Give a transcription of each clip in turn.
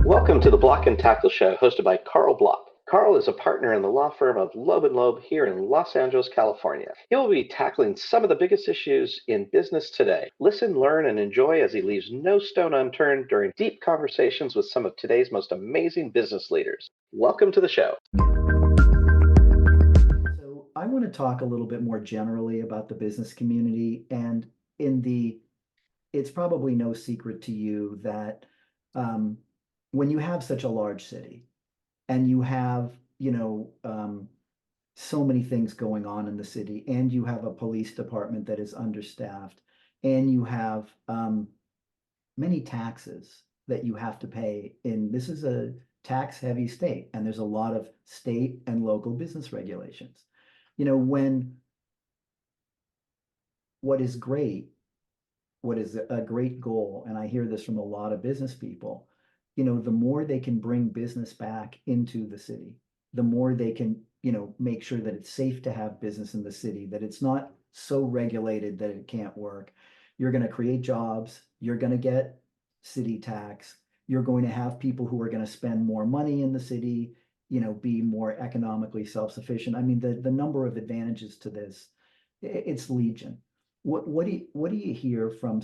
Welcome to the Block and Tackle Show, hosted by Carl Block. Carl is a partner in the law firm of Loeb & Loeb here in Los Angeles, California. He will be tackling some of the biggest issues in business today. Listen, learn, and enjoy as he leaves no stone unturned during deep conversations with some of today's most amazing business leaders. Welcome to the show. So I want to talk a little bit more generally about the business community, and it's probably no secret to you that um, when you have such a large city and you have, so many things going on in the city, and you have a police department that is understaffed, and you have many taxes that you have to pay this is a tax heavy state, and there's a lot of state and local business regulations. When what is great, what is a great goal, and I hear this from a lot of business people, the more they can bring business back into the city, the more they can, make sure that it's safe to have business in the city, that it's not so regulated that it can't work. You're going to create jobs, you're going to get city tax, you're going to have people who are going to spend more money in the city, be more economically self-sufficient. I mean, the number of advantages to this, it's legion. What do you hear from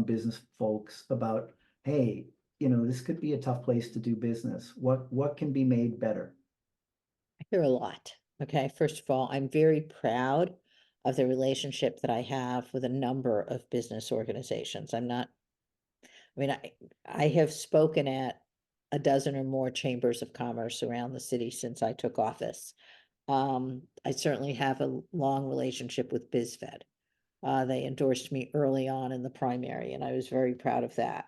business folks about, hey, this could be a tough place to do business. What can be made better? I hear a lot. Okay, first of all, I'm very proud of the relationship that I have with a number of business organizations. I have spoken at a dozen or more chambers of commerce around the city since I took office. I certainly have a long relationship with BizFed. They endorsed me early on in the primary, and I was very proud of that.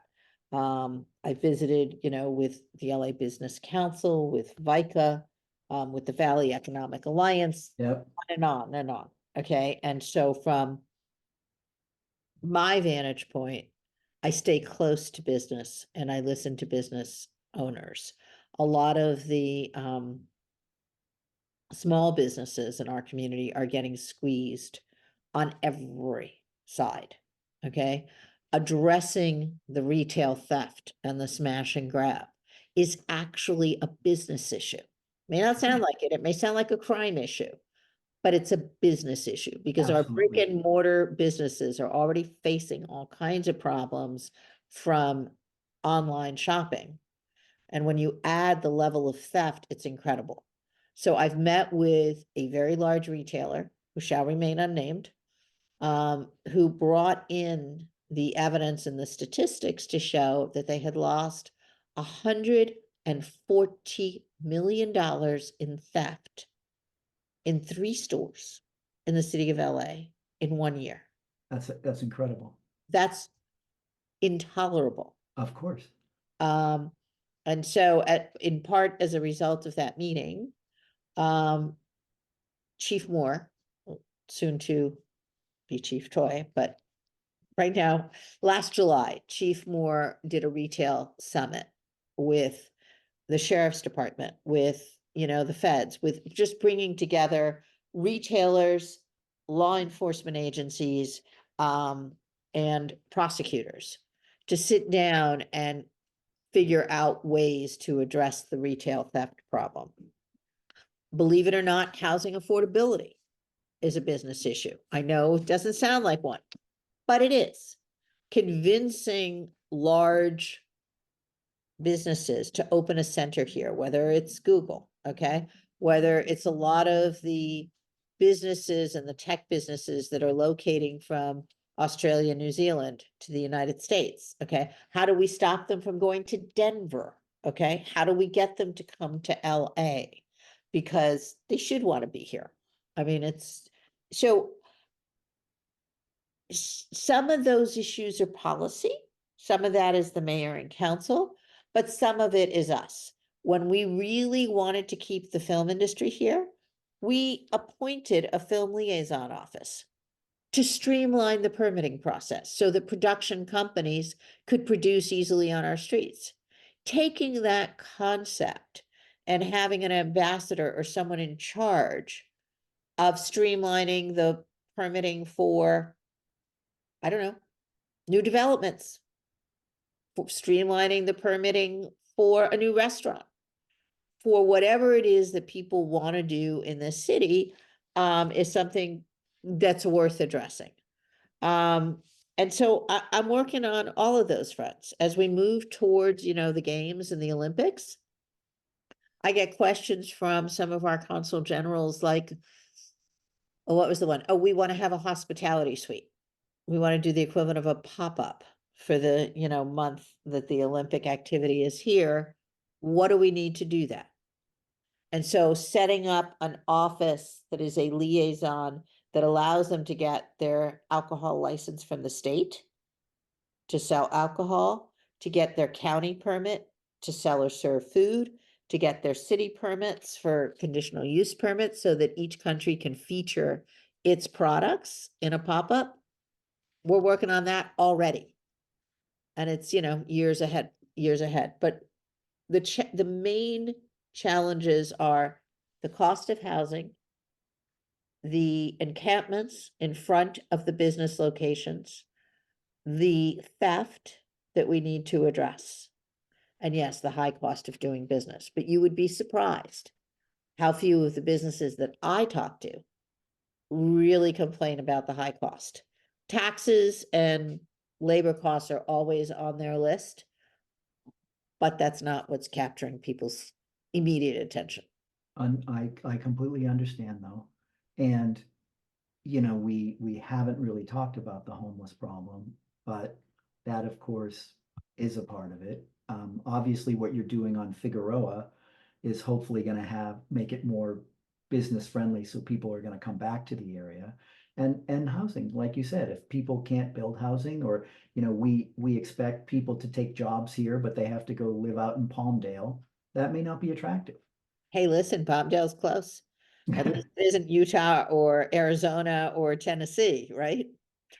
I visited, with the LA Business Council, with VICA, with the Valley Economic Alliance, Yep. on and on and on. Okay. And so from my vantage point, I stay close to business and I listen to business owners. A lot of the small businesses in our community are getting squeezed on every side. Okay. Addressing the retail theft and the smash and grab is actually a business issue. May not sound like it, it may sound like a crime issue, but it's a business issue because our brick Absolutely. and mortar businesses are already facing all kinds of problems from online shopping. And when you add the level of theft, it's incredible. So I've met with a very large retailer who shall remain unnamed, who brought in the evidence and the statistics to show that they had lost $140 million in theft in 3 stores in the city of LA in 1 year. That's incredible. That's intolerable. Of course. And so in part as a result of that meeting, Chief Moore, soon to be Chief Toy, but right now, last July, Chief Moore did a retail summit with the sheriff's department, with, the feds, with just bringing together retailers, law enforcement agencies, and prosecutors to sit down and figure out ways to address the retail theft problem. Believe it or not, housing affordability is a business issue. I know it doesn't sound like one, but it is. Convincing large businesses to open a center here, whether it's Google, okay, whether it's a lot of the businesses and the tech businesses that are locating from Australia, New Zealand to the United States, okay? How do we stop them from going to Denver, okay? How do we get them to come to LA? Because they should want to be here. I mean, so some of those issues are policy, some of that is the mayor and council, but some of it is us. When we really wanted to keep the film industry here, we appointed a film liaison office to streamline the permitting process so that production companies could produce easily on our streets. Taking that concept and having an ambassador or someone in charge of streamlining the permitting for, I don't know, new developments, for streamlining the permitting for a new restaurant, for whatever it is that people want to do in this city, is something that's worth addressing. And so I'm working on all of those fronts as we move towards, the games and the Olympics. I get questions from some of our consul generals like, oh, what was the one? Oh, we want to have a hospitality suite. We want to do the equivalent of a pop-up for the, month that the Olympic activity is here. What do we need to do that? And so setting up an office that is a liaison that allows them to get their alcohol license from the state to sell alcohol, to get their county permit to sell or serve food, to get their city permits for conditional use permits so that each country can feature its products in a pop-up. We're working on that already. And it's, years ahead. But the main challenges are the cost of housing, the encampments in front of the business locations, the theft that we need to address. And yes, the high cost of doing business, but you would be surprised how few of the businesses that I talk to really complain about the high cost. Taxes and labor costs are always on their list, but that's not what's capturing people's immediate attention. I completely understand though. And, we haven't really talked about the homeless problem, but that of course is a part of it. Obviously what you're doing on Figueroa is hopefully gonna make it more business friendly, so people are gonna come back to the area. And housing, like you said, if people can't build housing, or, we expect people to take jobs here, but they have to go live out in Palmdale, that may not be attractive. Hey, listen, Palmdale's close. At least it isn't Utah or Arizona or Tennessee, right?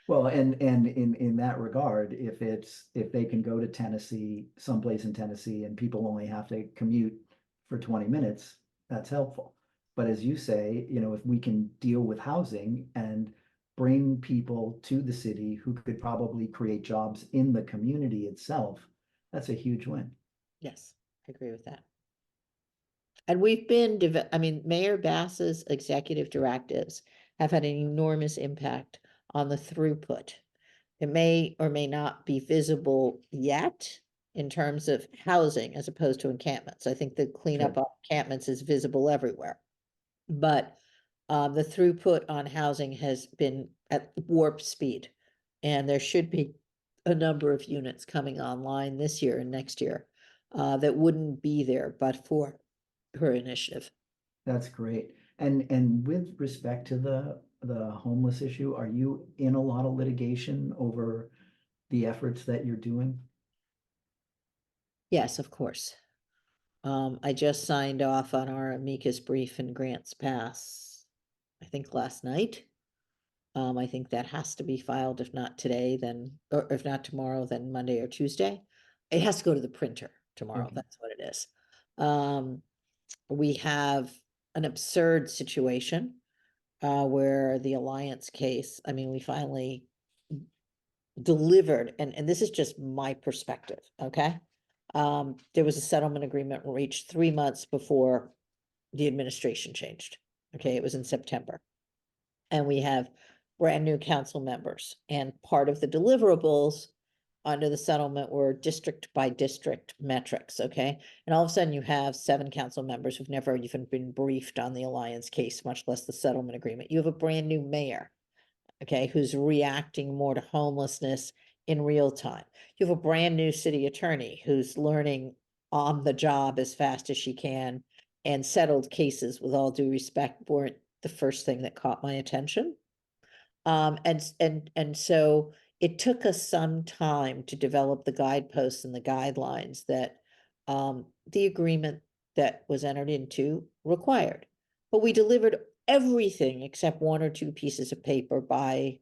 Well, and in that regard, if they can go to Tennessee, someplace in Tennessee, and people only have to commute for 20 minutes, that's helpful. But as you say, if we can deal with housing and bring people to the city who could probably create jobs in the community itself, that's a huge win. Yes, I agree with that. And we've been, Mayor Bass's executive directives have had an enormous impact on the throughput. It may or may not be visible yet in terms of housing as opposed to encampments. I think the cleanup Sure. of encampments is visible everywhere. But the throughput on housing has been at warp speed. And there should be a number of units coming online this year and next year that wouldn't be there but for her initiative. That's great. And with respect to the homeless issue, are you in a lot of litigation over the efforts that you're doing? Yes, of course. I just signed off on our amicus brief and grants pass, I think last night. I think that has to be filed, if not today, then, or if not tomorrow, then Monday or Tuesday. It has to go to the printer tomorrow, Okay. that's what it is. We have an absurd situation where the Alliance case, we finally delivered, and this is just my perspective, okay? There was a settlement agreement reached 3 months before the administration changed. Okay, it was in September. And we have brand new council members, and part of the deliverables under the settlement were district by district metrics, okay? And all of a sudden you have 7 council members who've never even been briefed on the Alliance case, much less the settlement agreement. You have a brand new mayor, okay, who's reacting more to homelessness in real time. You have a brand new city attorney who's learning on the job as fast as she can, and settled cases, with all due respect, weren't the first thing that caught my attention. And so it took us some time to develop the guideposts and the guidelines that the agreement that was entered into required. But we delivered everything except 1 or 2 pieces of paper by,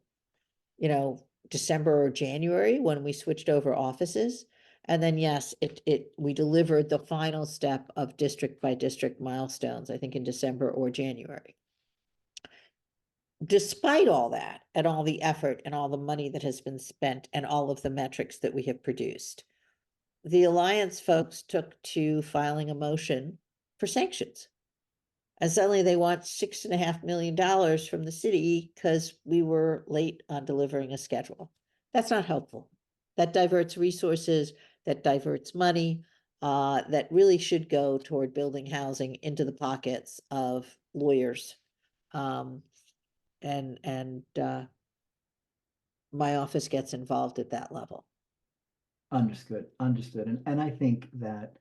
December or January, when we switched over offices. And then, yes, we delivered the final step of district by district milestones, I think in December or January. Despite all that, and all the effort and all the money that has been spent and all of the metrics that we have produced, the Alliance folks took to filing a motion for sanctions. And suddenly they want $6.5 million from the city because we were late on delivering a schedule. That's not helpful. That diverts resources, that diverts money, that really should go toward building housing into the pockets of lawyers. And my office gets involved at that level. Understood, understood. And I think that,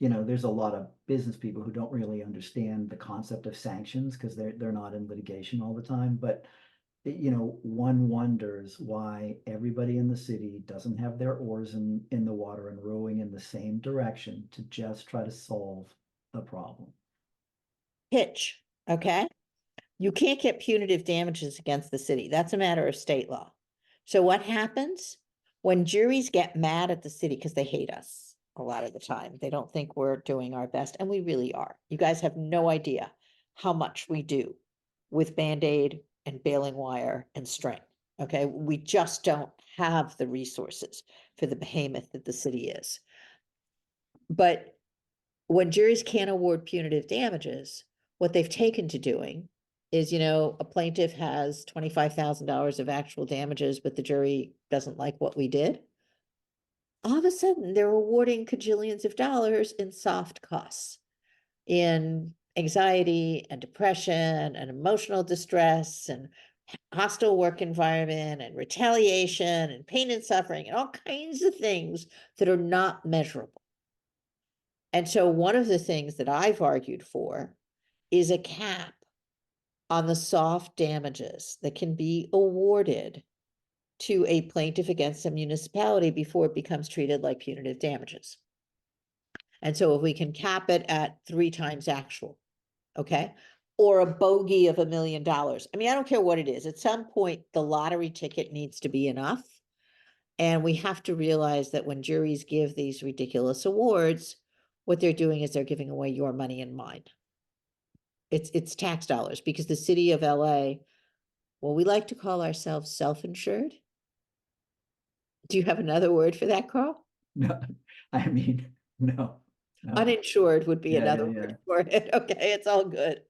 there's a lot of business people who don't really understand the concept of sanctions because they're not in litigation all the time. But one wonders why everybody in the city doesn't have their oars in the water and rowing in the same direction to just try to solve the problem. Pitch, okay? You can't get punitive damages against the city. That's a matter of state law. So what happens when juries get mad at the city because they hate us a lot of the time? They don't think we're doing our best, and we really are. You guys have no idea how much we do with Band-Aid and baling wire and string. Okay, we just don't have the resources for the behemoth that the city is. But when juries can't award punitive damages, what they've taken to doing is, a plaintiff has $25,000 of actual damages, but the jury doesn't like what we did. All of a sudden, they're awarding cajillions of dollars in soft costs, in anxiety and depression and emotional distress and hostile work environment and retaliation and pain and suffering and all kinds of things that are not measurable. And so one of the things that I've argued for is a cap on the soft damages that can be awarded to a plaintiff against a municipality before it becomes treated like punitive damages. And so if we can cap it at 3 times actual, okay, or a bogey of $1 million. I mean, I don't care what it is. At some point, the lottery ticket needs to be enough. And we have to realize that when juries give these ridiculous awards, what they're doing is they're giving away your money and mine. It's tax dollars, because the city of LA, well, we like to call ourselves self-insured. Do you have another word for that, Carl? No, I mean, no. Uninsured would be Yeah, another yeah, word for it. Okay, it's all good.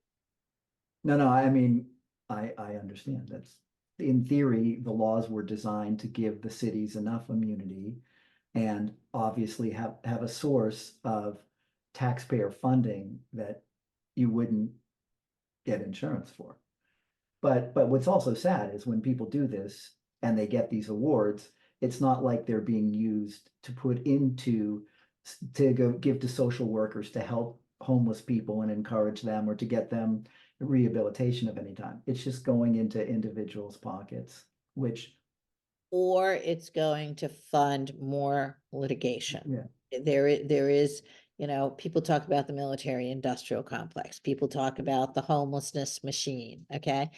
No, I mean, I understand. That's, in theory, the laws were designed to give the cities enough immunity and obviously have a source of taxpayer funding that you wouldn't get insurance for. But what's also sad is when people do this and they get these awards, it's not like they're being used to put into to go give to social workers to help homeless people and encourage them or to get them rehabilitation of any time. It's just going into individuals' pockets, which Or it's going to fund more litigation. yeah, There is, people talk about the military industrial complex. People talk about the homelessness machine, okay?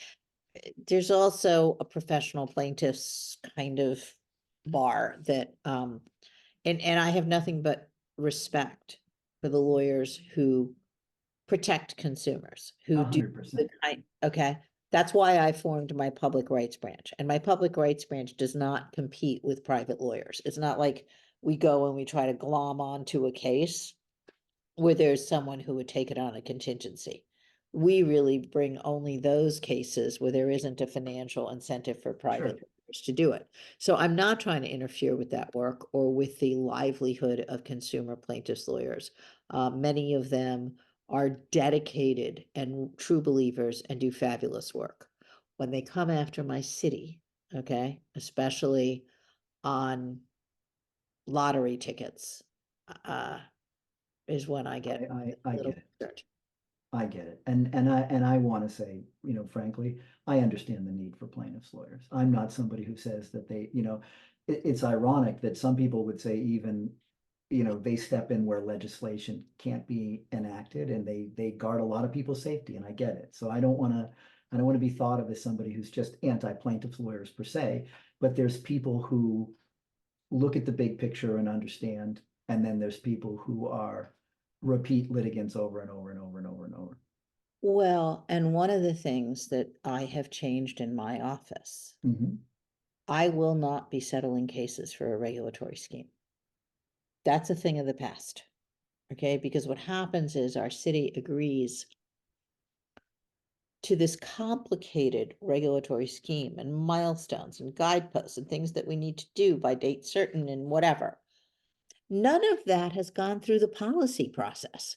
There's also a professional plaintiffs kind of bar that, and I have nothing but respect for the lawyers who protect consumers, who do the 100%. kind, okay? That's why I formed my public rights branch, and my public rights branch does not compete with private lawyers. It's not like we go and we try to glom onto a case where there's someone who would take it on a contingency. We really bring only those cases where there isn't a financial incentive for private lawyers to do it. So I'm not trying to interfere with that work or with the livelihood of consumer plaintiffs lawyers. Many of them are dedicated and true believers and do fabulous work. When they come after my city, okay, especially on lottery tickets, is when I get I a little get it. concerned. I get it. And I want to say, frankly, I understand the need for plaintiffs' lawyers. I'm not somebody who says that it's ironic that some people would say even, they step in where legislation can't be enacted and they guard a lot of people's safety, and I get it. So I don't want to be thought of as somebody who's just anti-plaintiffs lawyers per se, but there's people who look at the big picture and understand, and then there's people who are repeat litigants over and over and over and over and over. Well, and one of the things that I have changed in my office, Mhm. I will not be settling cases for a regulatory scheme. That's a thing of the past. Okay, because what happens is our city agrees to this complicated regulatory scheme and milestones and guideposts and things that we need to do by date certain and whatever. None of that has gone through the policy process.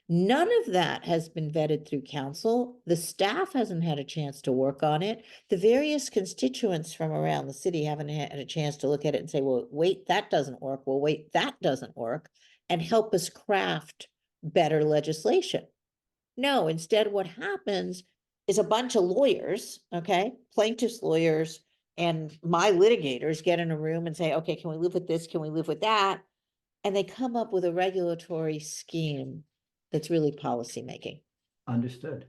None of that has been vetted through council. The staff hasn't had a chance to work on it. The various constituents from around the city haven't had a chance to look at it and say, well, wait, that doesn't work. Well, wait, that doesn't work, and help us craft better legislation. No, instead, what happens is a bunch of lawyers, okay, plaintiffs' lawyers, and my litigators get in a room and say, okay, can we live with this? Can we live with that? And they come up with a regulatory scheme that's really policymaking. Understood.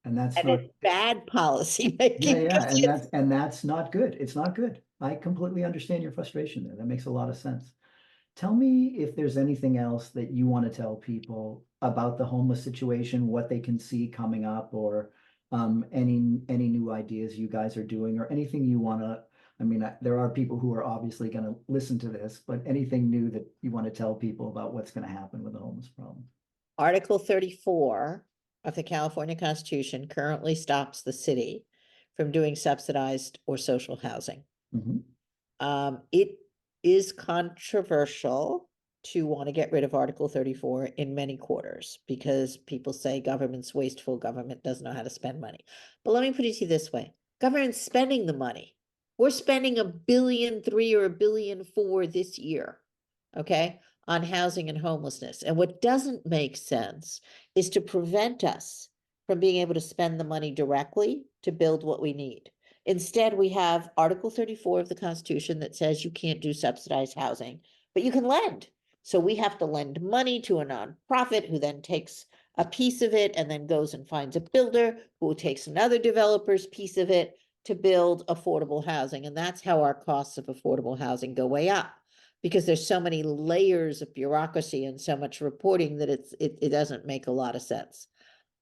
And that's And not, it's bad policymaking. yeah, 'Cause and that's not good. It's not good. I completely understand your frustration there. That makes a lot of sense. Tell me if there's anything else that you want to tell people about the homeless situation, what they can see coming up, or any new ideas you guys are doing, or anything you want to. I mean, there are people who are obviously going to listen to this, but anything new that you want to tell people about what's going to happen with the homeless problem? Article 34 of the California Constitution currently stops the city from doing subsidized or social housing. Mhm. It is controversial to want to get rid of Article 34 in many quarters because people say government's wasteful, government doesn't know how to spend money. But let me put it to you this way: government's spending the money. We're spending $1.3 billion or $1.4 billion this year, okay, on housing and homelessness. And what doesn't make sense is to prevent us from being able to spend the money directly to build what we need. Instead, we have Article 34 of the Constitution that says you can't do subsidized housing, but you can lend. So we have to lend money to a nonprofit who then takes a piece of it and then goes and finds a builder who takes another developer's piece of it to build affordable housing. And that's how our costs of affordable housing go way up, because there's so many layers of bureaucracy and so much reporting that it doesn't make a lot of sense.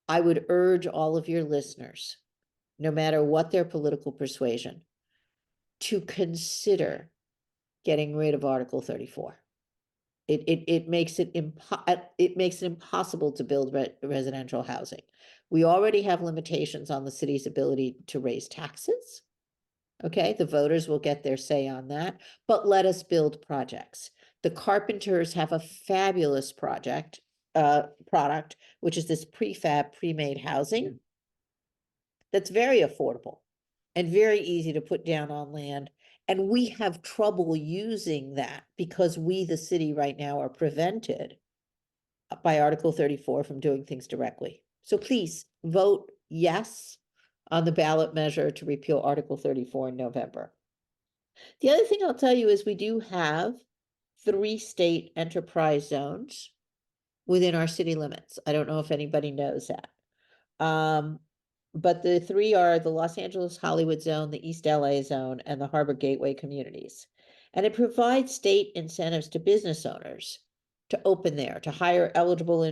I would urge all of your listeners, no matter what their political persuasion, to consider getting rid of Article 34. It makes it impossible to build residential housing. We already have limitations on the city's ability to raise taxes. Okay, the voters will get their say on that, but let us build projects. The carpenters have a fabulous product, which is this prefab, pre-made housing that's very affordable and very easy to put down on land. And we have trouble using that because we, the city right now, are prevented by Article 34 from doing things directly. So please vote yes on the ballot measure to repeal Article 34 in November. The other thing I'll tell you is we do have 3 state enterprise zones within our city limits. I don't know if anybody knows that. But the 3 are the Los Angeles Hollywood zone, the East LA zone, and the Harbor Gateway communities. And it provides state incentives to business owners to open there, to hire eligible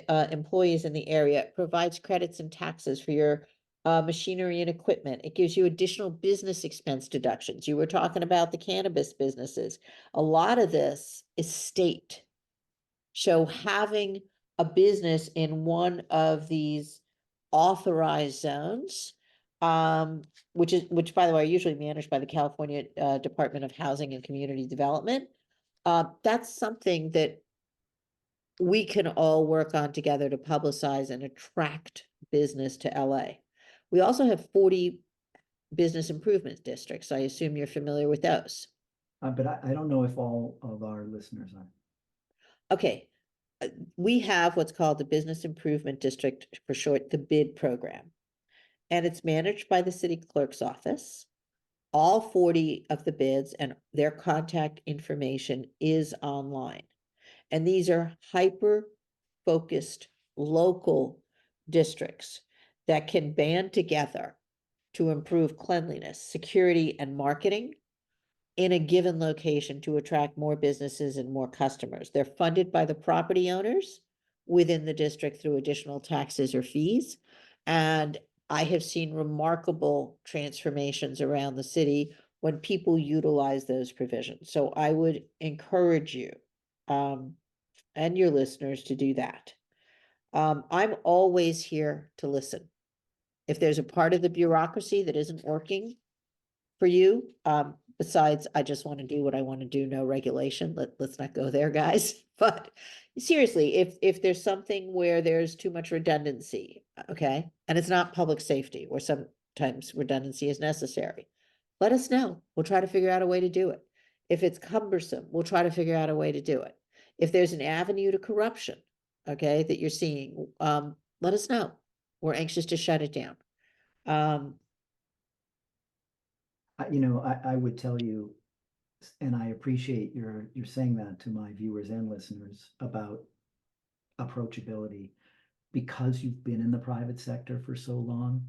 employees in the area. It provides credits and taxes for your machinery and equipment. It gives you additional business expense deductions. You were talking about the cannabis businesses. A lot of this is state. So having a business in one of these authorized zones, which by the way, are usually managed by the California Department of Housing and Community Development. That's something that we can all work on together to publicize and attract business to LA. We also have 40 business improvement districts. I assume you're familiar with those. But I don't know if all of our listeners are. Okay, we have what's called the Business Improvement District, for short, the BID program. And it's managed by the city clerk's office. All 40 of the bids and their contact information is online. And these are hyper-focused local districts that can band together to improve cleanliness, security, and marketing in a given location to attract more businesses and more customers. They're funded by the property owners within the district through additional taxes or fees. And I have seen remarkable transformations around the city when people utilize those provisions. So I would encourage you and your listeners to do that. I'm always here to listen. If there's a part of the bureaucracy that isn't working for you, besides, I just want to do what I want to do, no regulation. Let's not go there, guys. But seriously, if there's something where there's too much redundancy, okay, and it's not public safety, where sometimes redundancy is necessary, let us know. We'll try to figure out a way to do it. If it's cumbersome, we'll try to figure out a way to do it. If there's an avenue to corruption, okay, that you're seeing, let us know. We're anxious to shut it down. I would tell you, and I appreciate you're saying that to my viewers and listeners about approachability, because you've been in the private sector for so long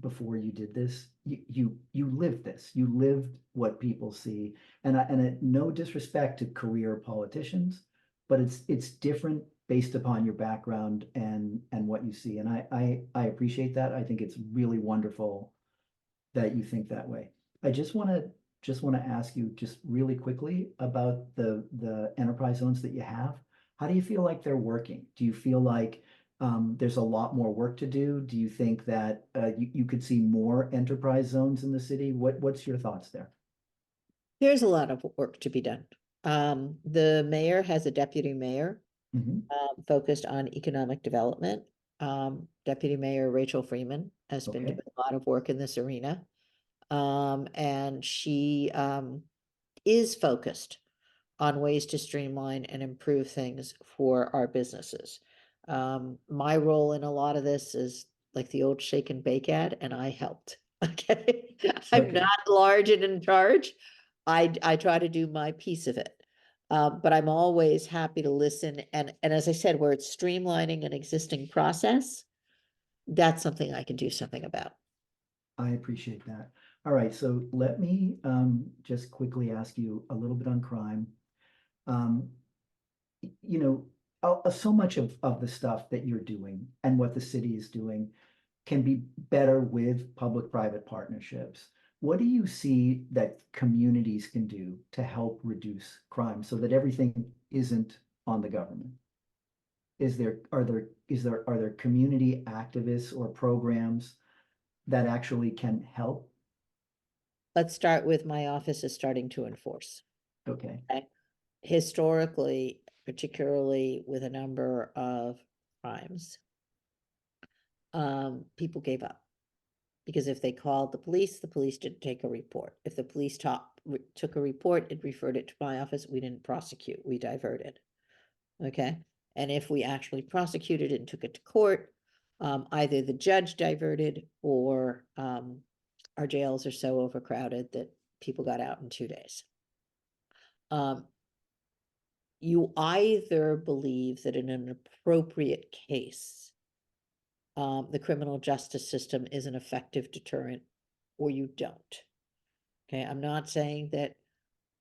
before you did this, you lived this. You lived what people see. No disrespect to career politicians, but it's different based upon your background and what you see. And I appreciate that. I think it's really wonderful that you think that way. I just want to ask you just really quickly about the enterprise zones that you have. How do you feel like they're working? Do you feel like there's a lot more work to do? Do you think that you could see more enterprise zones in the city? What's your thoughts there? There's a lot of work to be done. The mayor has a deputy mayor Mhm. focused on economic development. Deputy Mayor Rachel Freeman has been Okay. doing a lot of work in this arena. And she is focused on ways to streamline and improve things for our businesses. My role in a lot of this is like the old shake and bake ad, and I helped. Okay. I'm Okay. not large and in charge. I try to do my piece of it. But I'm always happy to listen. And as I said, where it's streamlining an existing process, that's something I can do something about. I appreciate that. All right, so let me just quickly ask you a little bit on crime. Um, you know, so much of the stuff that you're doing and what the city is doing can be better with public-private partnerships. What do you see that communities can do to help reduce crime so that everything isn't on the government? Are there community activists or programs that actually can help? Let's start with my office is starting to enforce. Okay, Okay. Historically, particularly with a number of crimes, people gave up. Because if they called the police didn't take a report. If the police took a report, it referred it to my office. We didn't prosecute, we diverted. Okay. And if we actually prosecuted it and took it to court, either the judge diverted or our jails are so overcrowded that people got out in 2 days. You either believe that in an appropriate case, the criminal justice system is an effective deterrent, or you don't. Okay, I'm not saying that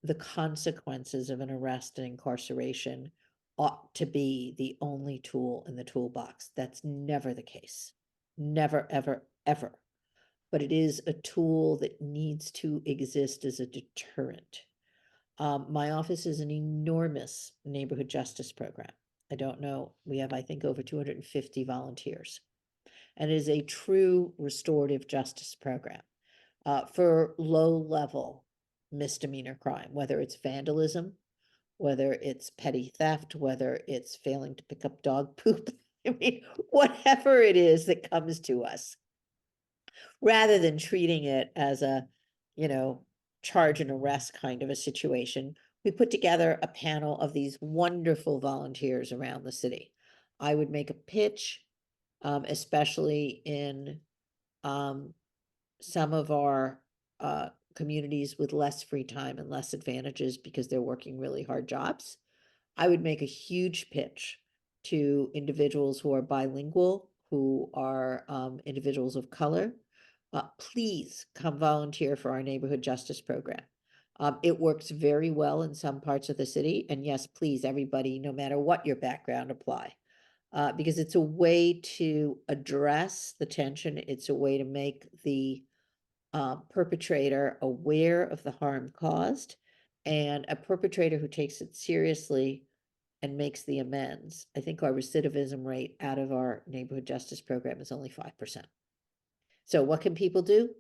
the consequences of an arrest and incarceration ought to be the only tool in the toolbox. That's never the case. Never, ever, ever. But it is a tool that needs to exist as a deterrent. My office is an enormous neighborhood justice program. I don't know, we have, I think, over 250 volunteers. And it is a true restorative justice program for low-level misdemeanor crime, whether it's vandalism, whether it's petty theft, whether it's failing to pick up dog poop. I mean, whatever it is that comes to us, rather than treating it as a, charge and arrest kind of a situation, we put together a panel of these wonderful volunteers around the city. I would make a pitch, especially in some of our communities with less free time and less advantages because they're working really hard jobs. I would make a huge pitch to individuals who are bilingual, who are individuals of color. Please come volunteer for our neighborhood justice program. It works very well in some parts of the city. And yes, please, everybody, no matter what your background, apply. Because it's a way to address the tension. It's a way to make the perpetrator aware of the harm caused and a perpetrator who takes it seriously and makes the amends, I think our recidivism rate out of our neighborhood justice program is only 5%. So what can people do?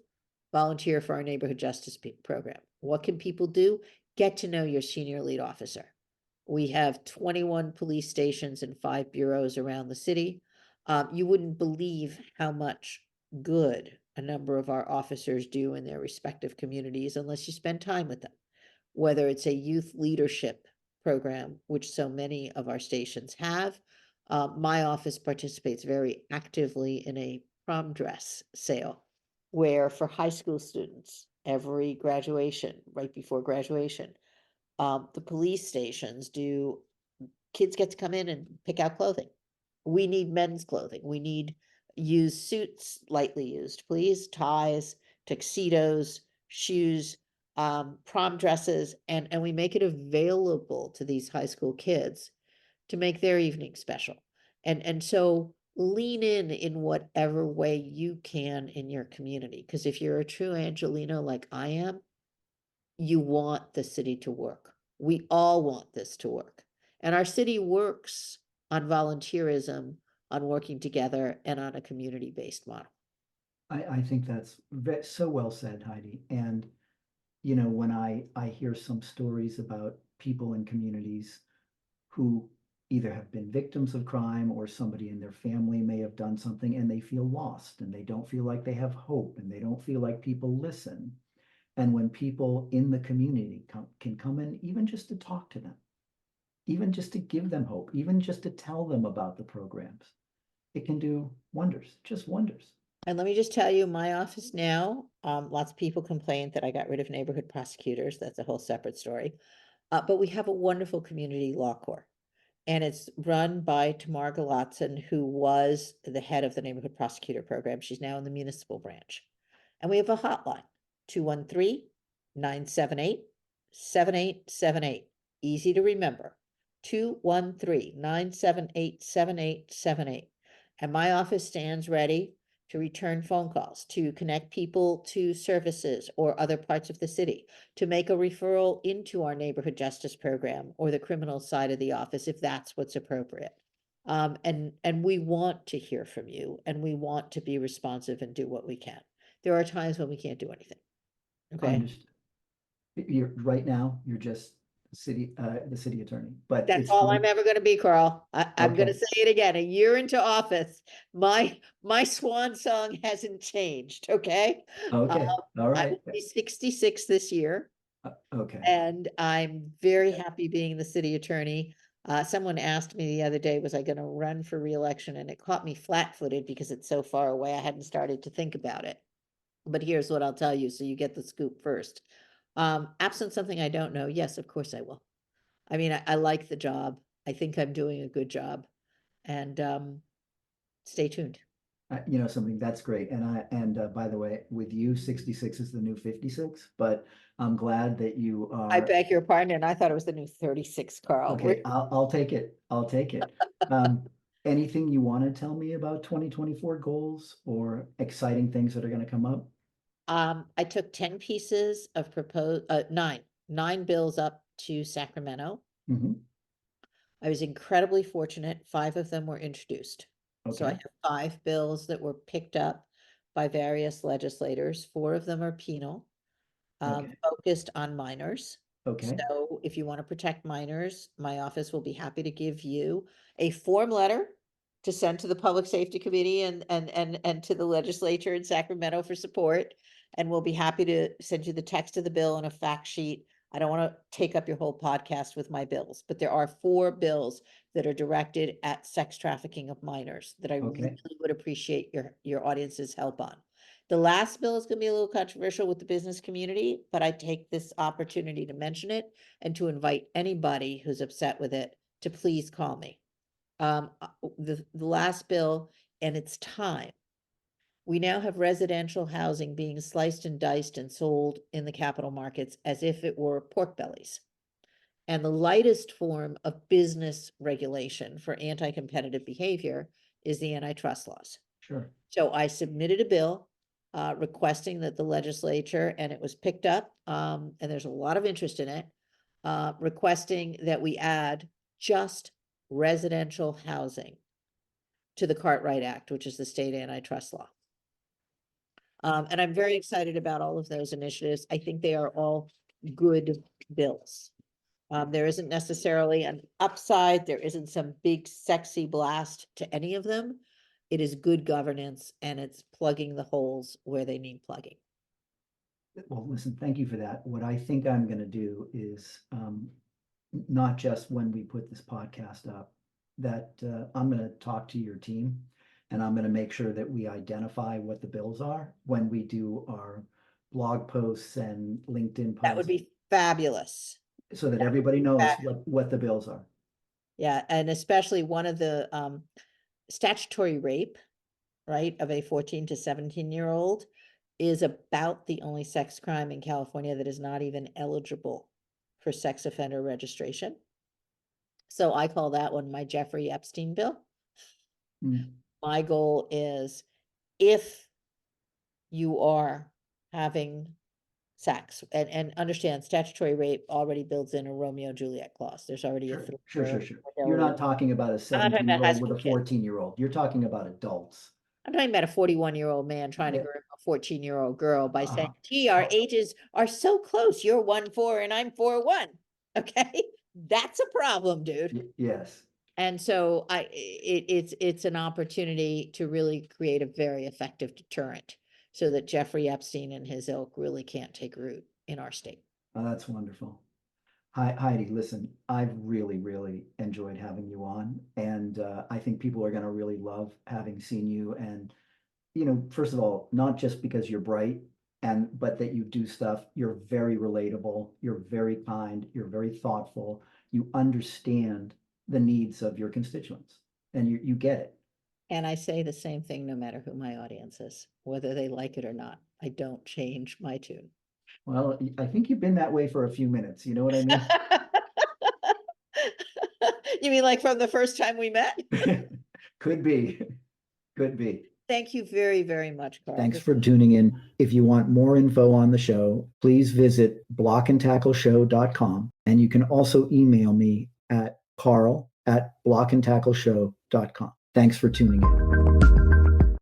Volunteer for our neighborhood justice program. What can people do? Get to know your senior lead officer. We have 21 police stations and 5 bureaus around the city. You wouldn't believe how much good a number of our officers do in their respective communities unless you spend time with them. Whether it's a youth leadership program, which so many of our stations have. My office participates very actively in a prom dress sale, where for high school students, every graduation, right before graduation, the police stations do, kids get to come in and pick out clothing. We need men's clothing. We need used suits, lightly used, please, ties, tuxedos, shoes, prom dresses, and we make it available to these high school kids to make their evening special. And so lean in whatever way you can in your community. Because if you're a true Angelino like I am, you want the city to work. We all want this to work. And our city works on volunteerism, on working together, and on a community-based model. I think that's so well said, Heidi. And, you know, when I hear some stories about people in communities who either have been victims of crime or somebody in their family may have done something and they feel lost and they don't feel like they have hope and they don't feel like people listen. And when people in the community can come in, even just to talk to them, even just to give them hope, even just to tell them about the programs, it can do wonders, just wonders. And let me just tell you, my office now, lots of people complained that I got rid of neighborhood prosecutors. That's a whole separate story. But we have a wonderful community law corps. And it's run by Tamar Galatson, who was the head of the neighborhood prosecutor program. She's now in the municipal branch. And we have a hotline, 213-978-7878. Easy to remember, 213-978-7878. And my office stands ready to return phone calls, to connect people to services or other parts of the city, to make a referral into our neighborhood justice program or the criminal side of the office if that's what's appropriate. And we want to hear from you, and we want to be responsive and do what we can. There are times when we can't do anything. Okay, Understood. You're right now, you're just the city attorney, but that's it's all great. I'm ever going to be, Carl. I'm going to Okay. say it again. A year into office, my swan song hasn't changed. Okay, Okay, all I right. will be 66 this year. Okay, And I'm very happy being the city attorney. Someone asked me the other day, was I going to run for reelection? And it caught me flat-footed because it's so far away. I hadn't started to think about it. But here's what I'll tell you, so you get the scoop first. Absent something I don't know, yes, of course I will. I mean, I like the job. I think I'm doing a good job. And stay tuned. you know, something that's great. And by the way, with you, 66 is the new 56, but I'm glad that you I are. beg your pardon. I thought it was the new 36, Carl. Okay, I'll take it. I'll take it. Um, anything you want to tell me about 2024 goals or exciting things that are going to come up? I took 10 pieces of nine bills up to Sacramento. Mhm. I was incredibly fortunate. 5 of them were introduced. So I Okay, have 5 bills that were picked up by various legislators. 4 of them are penal, okay, focused on minors. okay, So if you want to protect minors, my office will be happy to give you a form letter to send to the Public Safety Committee and to the legislature in Sacramento for support. And we'll be happy to send you the text of the bill and a fact sheet. I don't want to take up your whole podcast with my bills, but there are 4 bills that are directed at sex trafficking of minors that I really okay, would appreciate your audience's help on. The last bill is going to be a little controversial with the business community, but I take this opportunity to mention it and to invite anybody who's upset with it to please call me. The last bill, and it's time. We now have residential housing being sliced and diced and sold in the capital markets as if it were pork bellies. And the lightest form of business regulation for anti-competitive behavior is the antitrust laws. sure. So I submitted a bill requesting that the legislature, and it was picked up, and there's a lot of interest in it, requesting that we add just residential housing to the Cartwright Act, which is the state antitrust law. And I'm very excited about all of those initiatives. I think they are all good bills. There isn't necessarily an upside. There isn't some big sexy blast to any of them. It is good governance and it's plugging the holes where they need plugging. Well, listen, thank you for that. What I think I'm going to do is not just when we put this podcast up, that I'm going to talk to your team and I'm going to make sure that we identify what the bills are when we do our blog posts and LinkedIn posts. That would be fabulous. So that everybody knows what the bills are. Yeah, and especially one of the statutory rape, right, of a 14 to 17-year-old is about the only sex crime in California that is not even eligible for sex offender registration. So I call that one my Jeffrey Epstein bill. Mm. My goal is if you are having sex and understand statutory rape already builds in a Romeo Juliet clause. There's already a Sure. You're not talking about a 17-year-old with a 14-year-old. You're talking about adults. I'm talking about a 41-year-old man trying to groom a 14-year-old girl by saying, gee, our ages are so close. You're 1'4" and I'm 4'1". Okay, that's a problem, dude. Yes. And so it's an opportunity to really create a very effective deterrent so that Jeffrey Epstein and his ilk really can't take root in our state. Oh, that's wonderful. Hi, Heidi, listen, I've really enjoyed having you on. And I think people are going to really love having seen you. And, you know, first of all, not just because you're bright, but that you do stuff, you're very relatable, you're very kind, you're very thoughtful, you understand the needs of your constituents, and you get it. And I say the same thing no matter who my audience is, whether they like it or not. I don't change my tune. Well, I think you've been that way for a few minutes. You know what I mean? You mean like from the first time we met? Could be. Could be. Thank you very much, Carl. Thanks for tuning in. If you want more info on the show, please visit blockandtackleshow.com. And you can also email me at carl@blockandtackleshow.com. Thanks for tuning in.